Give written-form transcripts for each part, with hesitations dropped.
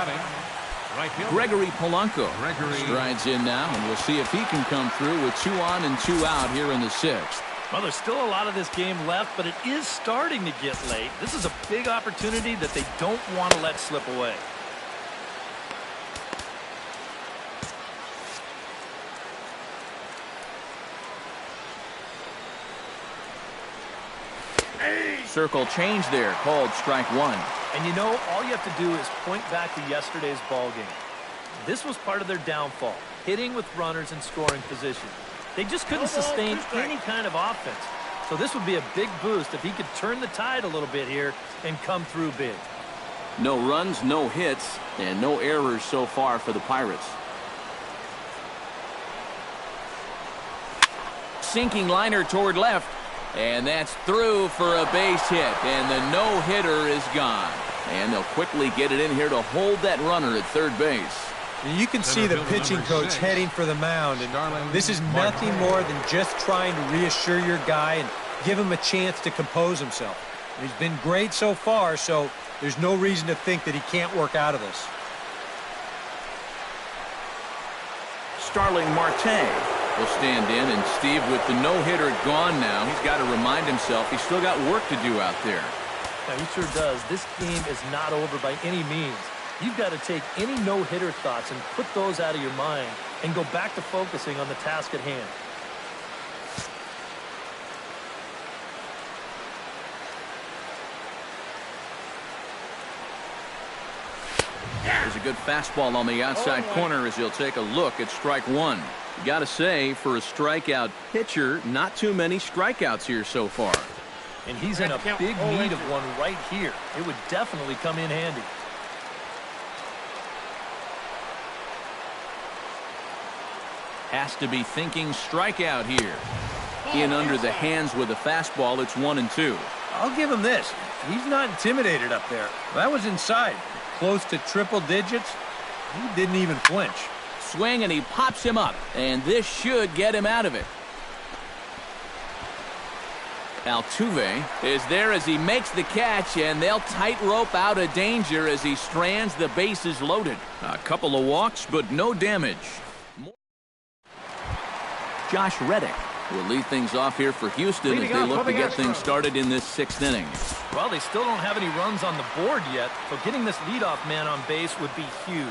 batting. Gregory Polanco strides in now, and we'll see if he can come through with 2 on and 2 out here in the 6th. Well, there's still a lot of this game left, but it is starting to get late. This is a big opportunity that they don't want to let slip away. Circle change there, called strike 1. And you know, all you have to do is point back to yesterday's ball game. This was part of their downfall, hitting with runners in scoring position. They just couldn't sustain any kind of offense. So this would be a big boost if he could turn the tide a little bit here and come through big. No runs, no hits, and no errors so far for the Pirates. Sinking liner toward left. And that's through for a base hit, and the no-hitter is gone. And they'll quickly get it in here to hold that runner at third base. You can see the pitching coach heading for the mound, and this is nothing more than just trying to reassure your guy and give him a chance to compose himself. He's been great so far, so there's no reason to think that he can't work out of this. Starling Marte will stand in, and Steve, with the no-hitter gone now, he's got to remind himself he's still got work to do out there. Yeah, he sure does. This game is not over by any means. You've got to take any no-hitter thoughts and put those out of your mind and go back to focusing on the task at hand. There's a good fastball on the outside corner as he'll take a look at strike 1. You got to say, for a strikeout pitcher, not too many strikeouts here so far. And he's in a big need of one right here. It would definitely come in handy. Has to be thinking strikeout here. In under the hands with a fastball, it's 1-2. I'll give him this. He's not intimidated up there. That was inside. Close to triple digits. He didn't even flinch. Swing, and he pops him up, and this should get him out of it. Altuve is there as he makes the catch, and they'll tightrope out of danger as he strands the bases loaded. A couple of walks, but no damage. Josh Reddick will lead things off here for Houston as they look to get things started in this 6th inning. Well, they still don't have any runs on the board yet, so getting this leadoff man on base would be huge.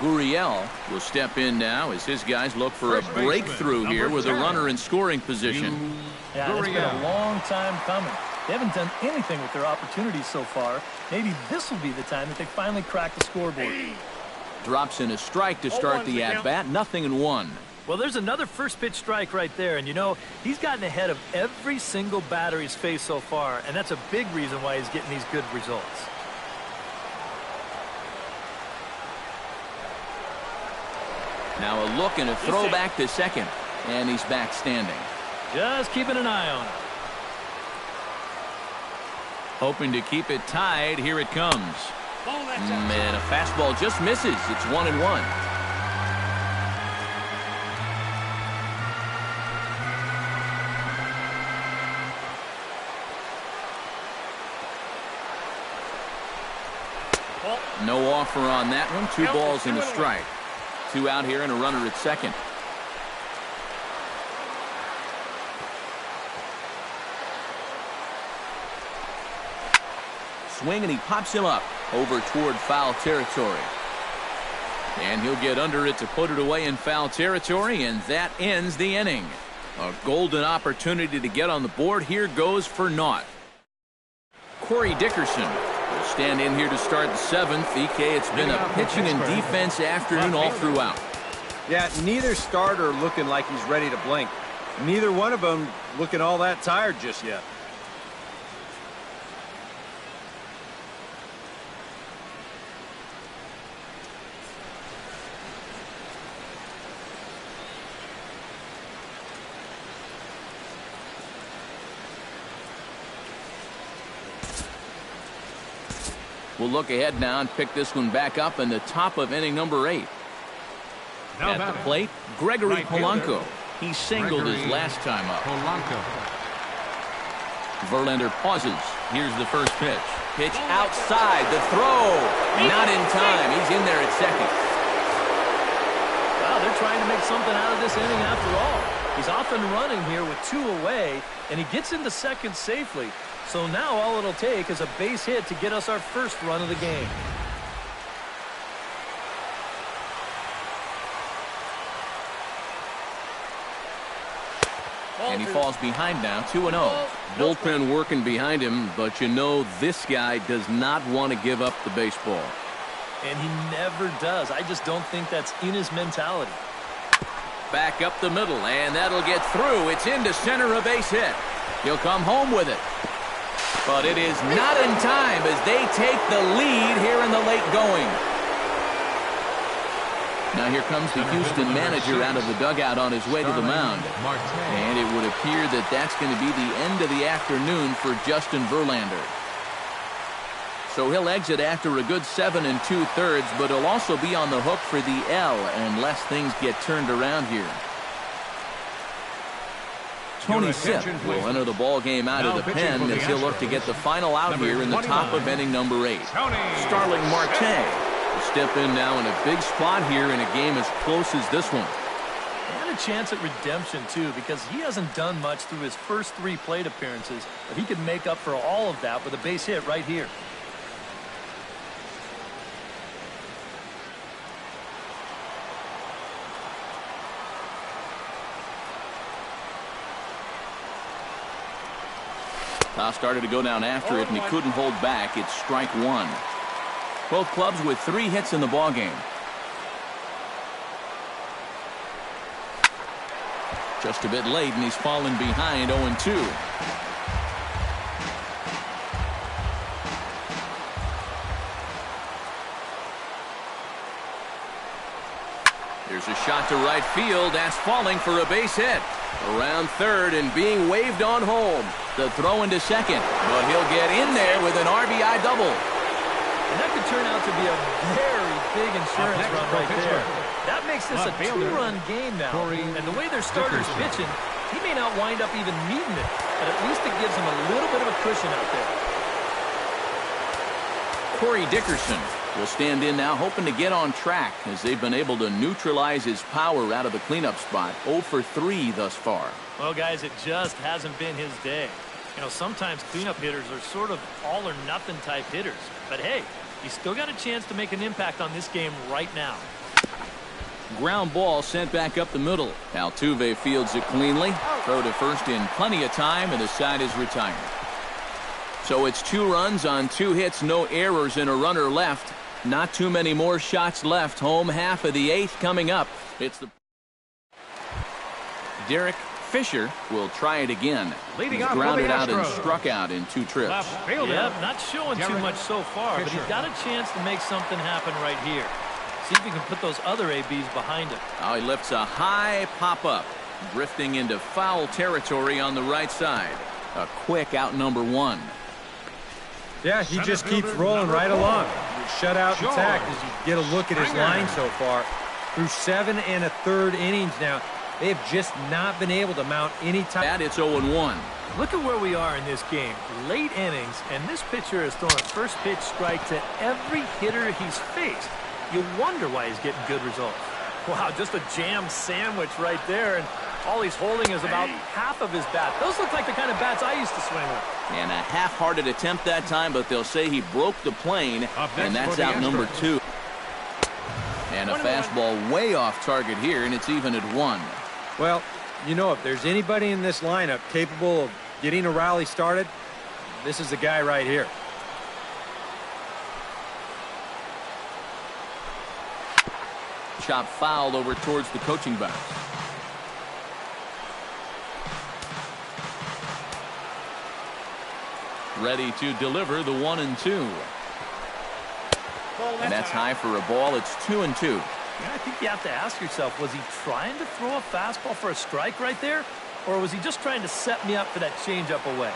Gurriel will step in now as his guys look for a breakthrough here with a runner in scoring position. Yeah, it's been a long time coming. They haven't done anything with their opportunities so far. Maybe this will be the time that they finally crack the scoreboard. Drops in a strike to start the at-bat, 0-1. Well, there's another first pitch strike right there, and you know, he's gotten ahead of every single batter he's faced so far, and that's a big reason why he's getting these good results. Now a look and a throw back to second, and he's back standing. Just keeping an eye on it. Hoping to keep it tied. Here it comes. And a fastball just misses. It's 1-1. No offer on that one. 2 balls and a strike. 2 out here and a runner at second. Swing, and he pops him up over toward foul territory. And he'll get under it to put it away in foul territory, and that ends the inning. A golden opportunity to get on the board here goes for naught. Corey Dickerson will stand in here to start the 7th. EK, it's been a pitching and defense afternoon all throughout. Yeah, neither starter looking like he's ready to blink. Neither one of them looking all that tired just yet. We'll look ahead now and pick this one back up in the top of inning number 8. At the plate, Gregory Polanco. He singled his last time up. Verlander pauses. Here's the first pitch. Pitch outside, the throw. Not in time. He's in there at second. Wow, they're trying to make something out of this inning after all. He's off and running here with 2 away, and he gets into second safely. So now all it'll take is a base hit to get us our first run of the game. And he falls behind now, 2-0. Bullpen working behind him, but you know this guy does not want to give up the baseball. And he never does. I just don't think that's in his mentality. Back up the middle, and that'll get through. It's into center, a base hit. He'll come home with it. But it is not in time as they take the lead here in the late going. Now here comes the Houston manager out of the dugout on his way to the mound. And it would appear that that's going to be the end of the afternoon for Justin Verlander. So he'll exit after a good 7 2/3, but he'll also be on the hook for the L unless things get turned around here. Tony Sipp will enter the ball game out of the pen as he'll look to get the final out here in the top of inning number 8. Starling Marte will step in now in a big spot here in a game as close as this one. And a chance at redemption, too, because he hasn't done much through his first 3 plate appearances, but he could make up for all of that with a base hit right here. Toss started to go down after it, and he couldn't hold back. It's strike 1. Both clubs with 3 hits in the ballgame. Just a bit late, and he's fallen behind 0-2. There's a shot to right field. That's falling for a base hit. Around third and being waved on home. The throw into second, but he'll get in there with an RBI double. And that could turn out to be a very big insurance run right there. That makes this a 2-run game now. And the way their starter's pitching, he may not wind up even needing it, but at least it gives him a little bit of a cushion out there. Corey Dickerson will stand in now, hoping to get on track as they've been able to neutralize his power out of the cleanup spot. 0 for 3 thus far. Well, guys, it just hasn't been his day. You know, sometimes cleanup hitters are sort of all-or-nothing type hitters. But, hey, he's still got a chance to make an impact on this game right now. Ground ball sent back up the middle. Altuve fields it cleanly. Throw to first in plenty of time, and the side is retired. So it's 2 runs on 2 hits, no errors, and a runner left. Not too many more shots left. Home half of the 8th coming up. It's the Derek Fisher will try it again. He's grounded out and struck out in 2 trips. Yeah, not showing too much so far, but he's got a chance to make something happen right here. See if he can put those other ABs behind him. Oh, he lifts a high pop-up, drifting into foul territory on the right side. A quick out number 1. Yeah, he just keeps rolling right along. Shutout attack as you get a look at his line so far. Through 7 1/3 innings now, they have just not been able to mount any type. And it's 0-1. Look at where we are in this game. Late innings, and this pitcher has thrown a first pitch strike to every hitter he's faced. You wonder why he's getting good results. Wow, just a jam sandwich right there, and all he's holding is about half of his bat. Those look like the kind of bats I used to swing with. And a half-hearted attempt that time, but they'll say he broke the plane, and that's out number 2. And a fastball way off target here, and it's even at 1. Well, you know, if there's anybody in this lineup capable of getting a rally started, this is the guy right here. Chop fouled over towards the coaching box. Ready to deliver the 1-2. And that's high for a ball. It's 2-2. Yeah, I think you have to ask yourself, was he trying to throw a fastball for a strike right there? Or was he just trying to set me up for that changeup away?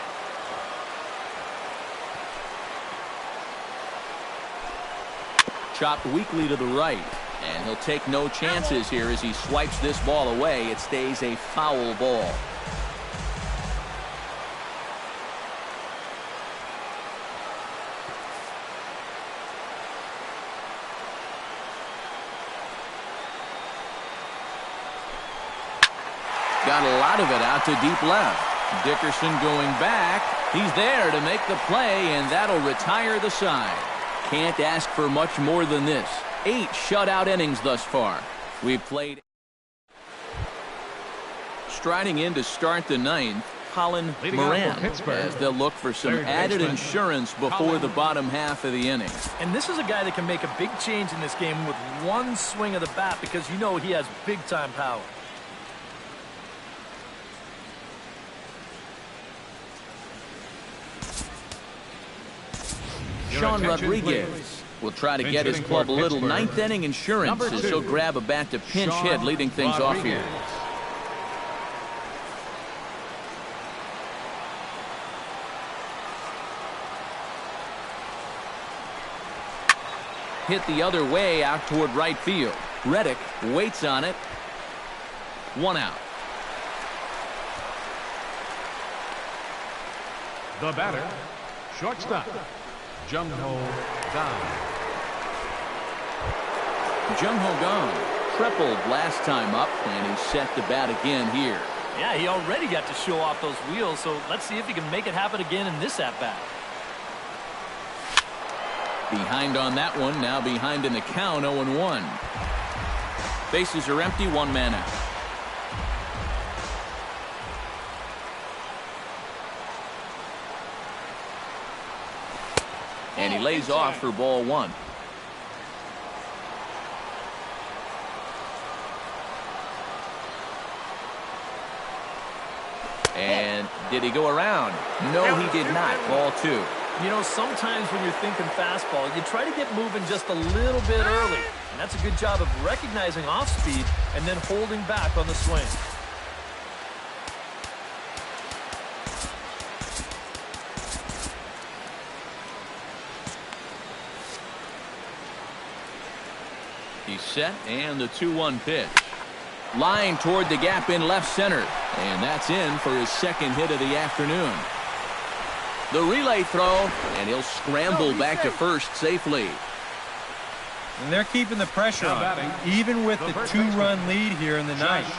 Chopped weakly to the right. And he'll take no chances here as he swipes this ball away. It stays a foul ball. got a lot of it out to deep left. Dickerson going back. He's there to make the play, and that'll retire the side. Can't ask for much more than this. 8 shutout innings thus far. We've played. Striding in to start the 9th, Colin Moran, as they'll look for some added insurance before the bottom half of the inning. And this is a guy that can make a big change in this game with one swing of the bat, because you know he has big-time power. Sean Rodriguez will try to get his club a little 9th inning insurance as he'll grab a bat to pinch hit, leading things off here. Hit the other way out toward right field. Reddick waits on it. 1 out. The batter, shortstop, Jung-Ho Kang. Jung-Ho Kang tripled last time up, and he's set to bat again here. Yeah, he already got to show off those wheels, so let's see if he can make it happen again in this at-bat. Behind on that one, now behind in the count, 0-1. Bases are empty, 1 man out. And he lays off for ball 1. And did he go around? No, he did not. Ball 2. You know, sometimes when you're thinking fastball, you try to get moving just a little bit early. And that's a good job of recognizing off speed and then holding back on the swing. He's set, and the 2-1 pitch. Line toward the gap in left center. And that's in for his 2nd hit of the afternoon. The relay throw, and he'll scramble back to first safely. And they're keeping the pressure on, even with the 2-run lead here in the 9th.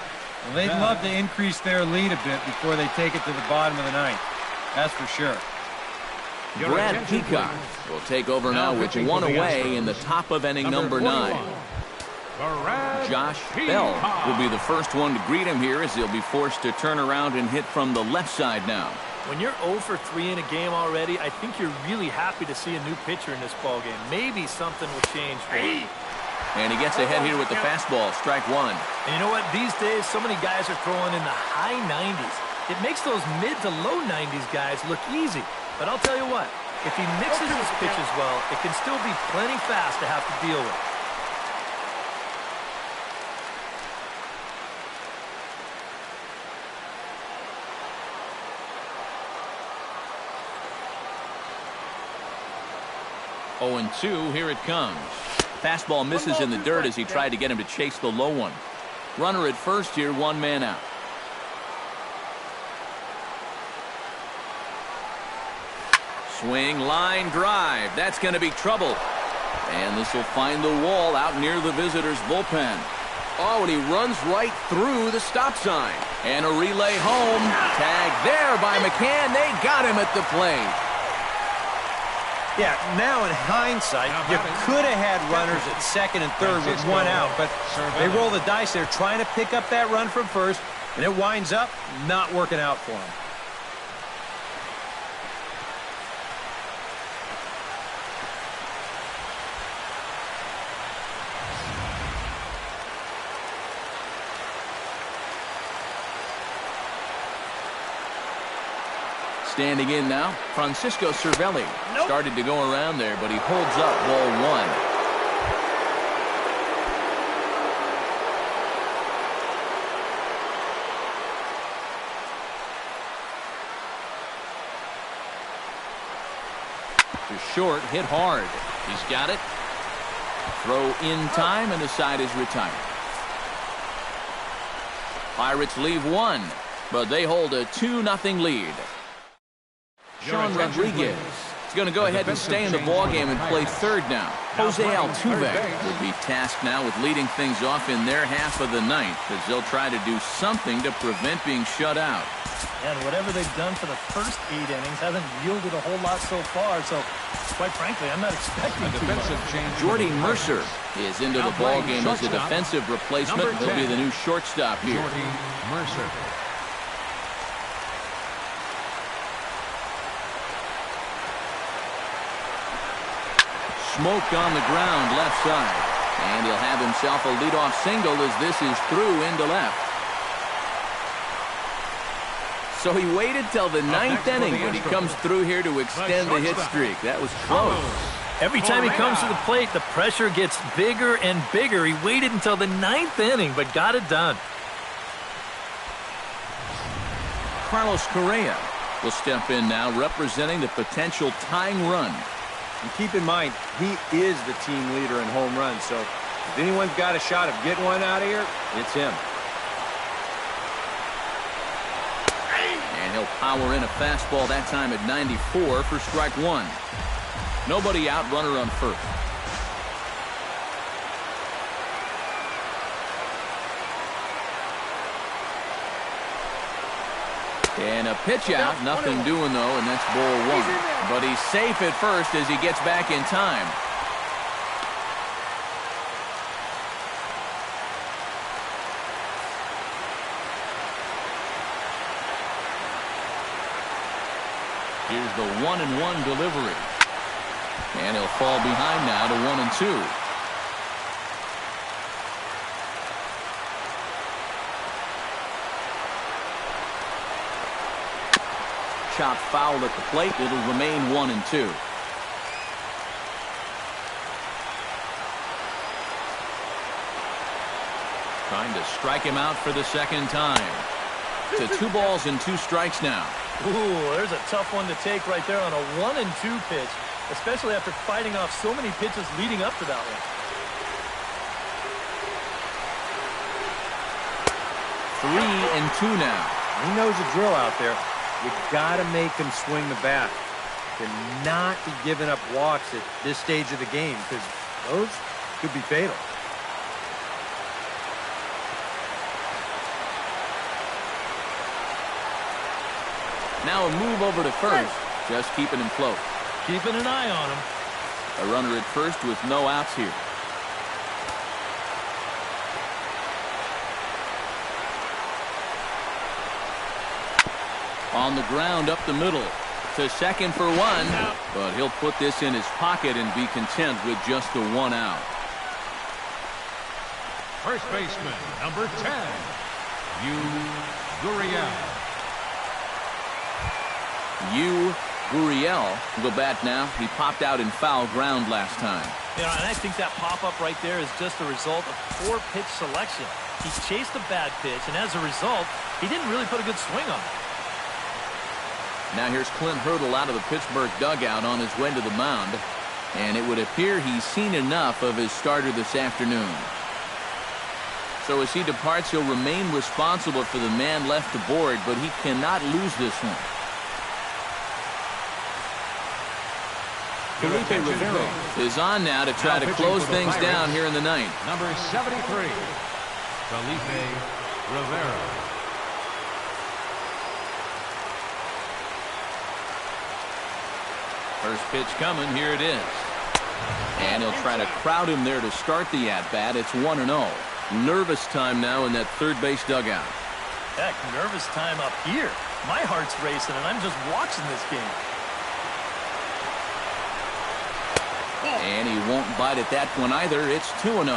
And they'd love to increase their lead a bit before they take it to the bottom of the 9th. That's for sure. Brad Peacock will take over now with 1 away in the top of inning number 9. Josh Bell will be the first one to greet him here, as he'll be forced to turn around and hit from the left side now. When you're 0 for 3 in a game already, I think you're really happy to see a new pitcher in this ballgame. Maybe something will change for him. And he gets ahead here with the fastball, strike 1. And you know what? These days, so many guys are throwing in the high 90s. It makes those mid to low 90s guys look easy. But I'll tell you what, if he mixes his pitches well, it can still be plenty fast to have to deal with. Oh, 0-2, here it comes. Fastball misses in the dirt as he tried to get him to chase the low one. Runner at first here, 1 man out. Swing, line, drive. That's going to be trouble. And this will find the wall out near the visitors' bullpen. Oh, and he runs right through the stop sign. And a relay home. Tag there by McCann. They got him at the plate. Yeah, now in hindsight, you could have had runners at 2nd and 3rd with 1 out, but they roll the dice. They're trying to pick up that run from first, and it winds up not working out for them. Standing in now, Francisco Cervelli. Started to go around there, but he holds up ball 1. To short, hit hard. He's got it. Throw in time, and the side is retired. Pirates leave 1, but they hold a 2-0 lead. Sean Rodriguez He's going to go ahead and stay in the ballgame and play third now. Jose Altuve will be tasked now with leading things off in their half of the ninth, as they'll try to do something to prevent being shut out. And whatever they've done for the first 8 innings hasn't yielded a whole lot so far, so quite frankly, I'm not expecting too much. Jordy Mercer is into the ballgame as a defensive replacement. He'll be the new shortstop here. Jordy Mercer. Smoke on the ground left side. And he'll have himself a leadoff single as this is through into left. So he waited till the 9th inning when he comes through here to extend the hit streak. That was close. Every time he comes to the plate, the pressure gets bigger and bigger. He waited until the 9th inning, but got it done. Carlos Correa will step in now, representing the potential tying run. And keep in mind, he is the team leader in home runs, so if anyone's got a shot of getting one out of here, it's him. And he'll power in a fastball that time at 94 for strike one. Nobody out, runner on first. And a pitch out, nothing doing though, and that's ball one. But he's safe at first as he gets back in time. Here's the 1-1 delivery. And he'll fall behind now to 1-2. Shot foul at the plate. It'll remain 1-2. Trying to strike him out for the second time. To 2 balls and 2 strikes now. Ooh, there's a tough one to take right there on a 1-2 pitch, especially after fighting off so many pitches leading up to that one. 3-2 now. He knows the drill out there. You got to make him swing the bat. To not be giving up walks at this stage of the game, because those could be fatal. Now a move over to first, just keeping him close. Keeping an eye on him. A runner at first with no outs here. On the ground up the middle. To second for 1. But he'll put this in his pocket and be content with just the 1 out. First baseman, number 10, Gurriel. Gurriel will go bat now. He popped out in foul ground last time. You know, and I think that pop-up right there is just a result of poor pitch selection. He chased a bad pitch, and as a result, he didn't really put a good swing on it. Now here's Clint Hurdle out of the Pittsburgh dugout on his way to the mound. And it would appear he's seen enough of his starter this afternoon. So as he departs, he'll remain responsible for the man left to board, but he cannot lose this one. Felipe Rivera is on now to try to close things down here in the ninth. Number 73, Felipe Rivera. First pitch coming, here it is. And he'll try to crowd him there to start the at-bat. It's 1-0. Nervous time now in that third base dugout. Heck, nervous time up here. My heart's racing, and I'm just watching this game. And he won't bite at that one either. It's 2-0.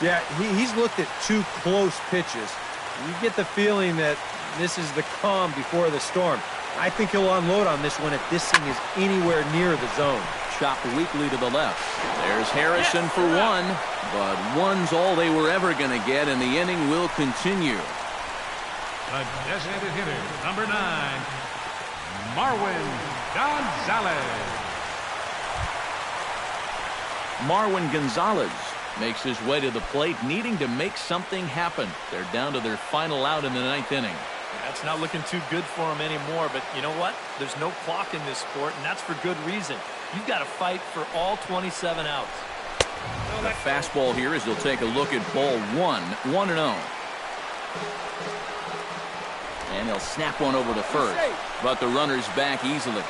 Yeah, he's looked at 2 close pitches. You get the feeling that this is the calm before the storm. I think he'll unload on this one if this thing is anywhere near the zone. Chopped weakly to the left. There's Harrison for 1, but 1's all they were ever going to get, and the inning will continue. The designated hitter, number 9, Marwin Gonzalez. Marwin Gonzalez makes his way to the plate, needing to make something happen. They're down to their final out in the 9th inning. That's not looking too good for him anymore, but you know what? There's no clock in this sport, and that's for good reason. You've got to fight for all 27 outs. The fastball here as he'll take a look at ball 1-0. And he'll snap one over to first, but the runner's back easily.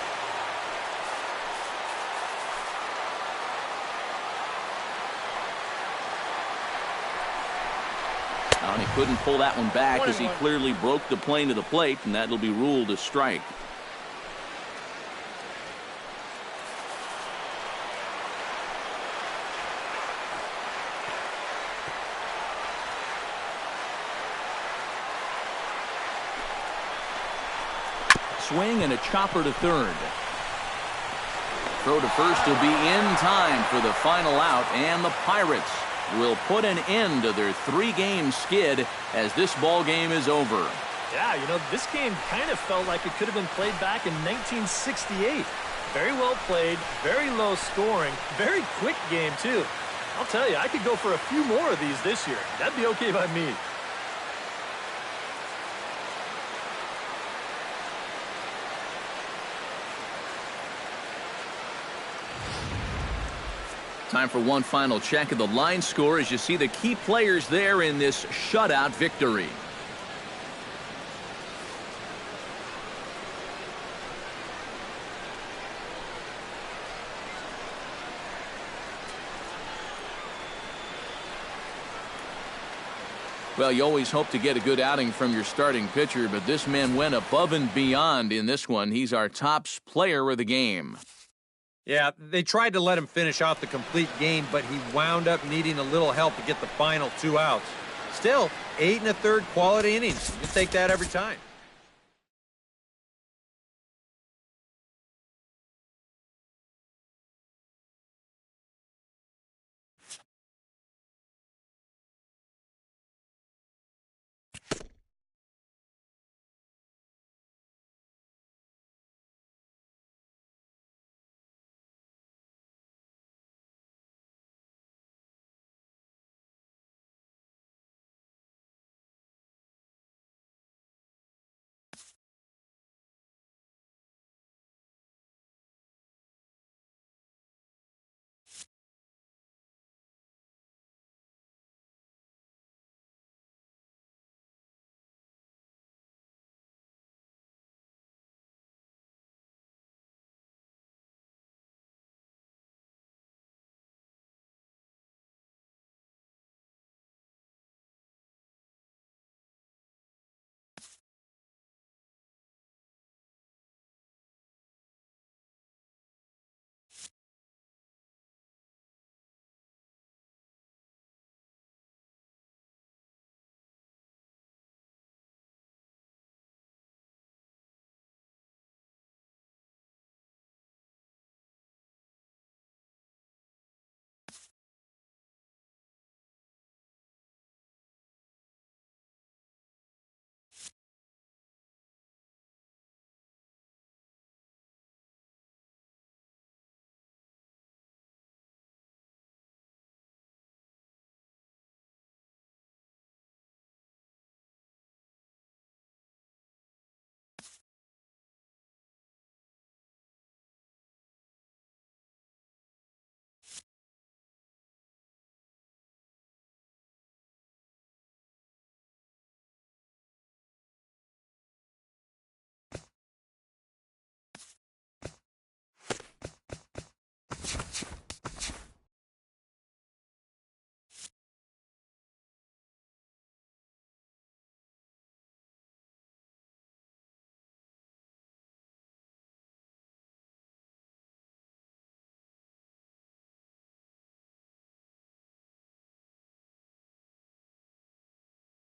And he couldn't pull that one back as he clearly broke the plane to the plate, and that'll be ruled a strike. Swing and a chopper to third. Throw to first will be in time for the final out, and the Pirates will put an end to their 3-game skid as this ball game is over. Yeah, you know, this game kind of felt like it could have been played back in 1968. Very well played, very low scoring, very quick game too. I'll tell you, I could go for a few more of these this year. That'd be okay by me. Time for one final check of the line score as you see the key players there in this shutout victory. Well, you always hope to get a good outing from your starting pitcher, but this man went above and beyond in this one. He's our top player of the game. Yeah, they tried to let him finish off the complete game, but he wound up needing a little help to get the final 2 outs. Still, 8 1/3 quality innings. You'll take that every time.